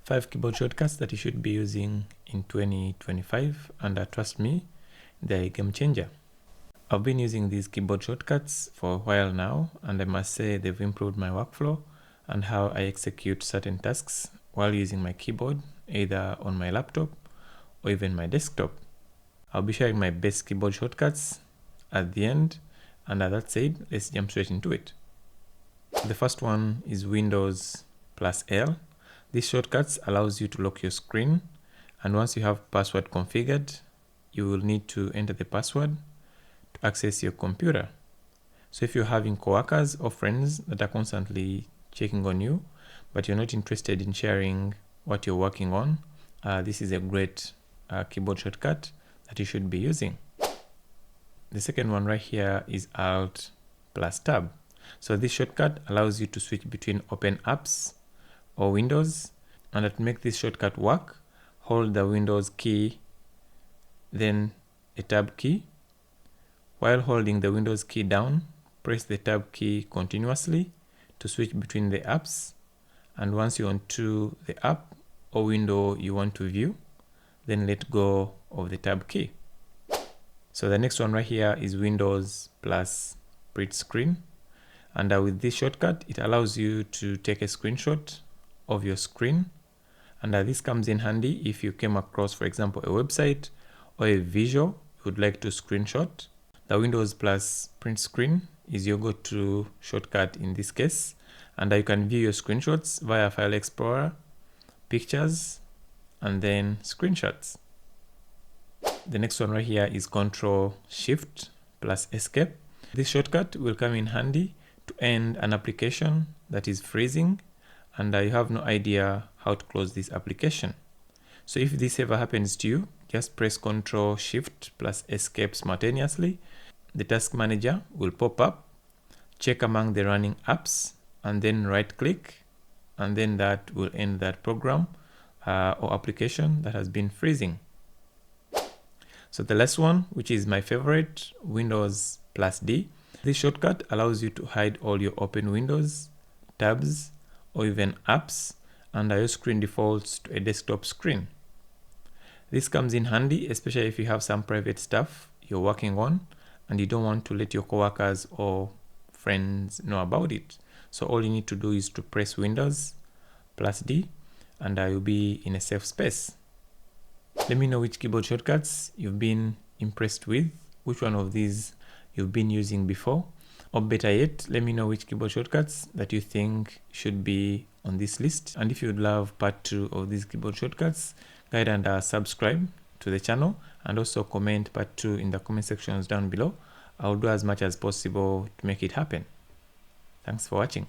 5 keyboard shortcuts that you should be using in 2025, and trust me, they're a game changer. I've been using these keyboard shortcuts for a while now, and I must say they've improved my workflow and how I execute certain tasks while using my keyboard, either on my laptop or even my desktop. I'll be sharing my best keyboard shortcuts at the end, and that said, let's jump straight into it. The first one is Windows plus L. This shortcut allows you to lock your screen, and once you have password configured, you will need to enter the password to access your computer. So if you're having coworkers or friends that are constantly checking on you, but you're not interested in sharing what you're working on, this is a great keyboard shortcut that you should be using. The second one right here is Alt plus Tab. So this shortcut allows you to switch between open apps or windows, and to make this shortcut work, hold the Windows key, then a Tab key. While holding the Windows key down, press the Tab key continuously to switch between the apps, and once you're onto the app or window you want to view, then let go of the Tab key. So the next one right here is Windows plus Print Screen, and with this shortcut it allows you to take a screenshot of your screen, and this comes in handy if you came across, for example, a website or a visual you would like to screenshot. The Windows plus Print Screen is your go-to shortcut in this case, and you can view your screenshots via File Explorer, Pictures, and then Screenshots. The next one right here is Control Shift plus Escape. This shortcut will come in handy to end an application that is freezing and you have no idea how to close this application. So if this ever happens to you, just press Control Shift plus Escape simultaneously. The task manager will pop up, check among the running apps, and then right click, and then that will end that program or application that has been freezing. So the last one, which is my favorite, Windows plus D. This shortcut allows you to hide all your open windows, tabs, or even apps, and your screen defaults to a desktop screen. This comes in handy, especially if you have some private stuff you're working on and you don't want to let your coworkers or friends know about it. So all you need to do is to press Windows plus D, and you'll be in a safe space. Let me know which keyboard shortcuts you've been impressed with, which one of these you've been using before, or better yet, let me know which keyboard shortcuts that you think should be on this list. And if you'd love part 2 of these keyboard shortcuts, go ahead and subscribe to the channel, and also comment part 2 in the comment sections down below. I'll do as much as possible to make it happen. Thanks for watching.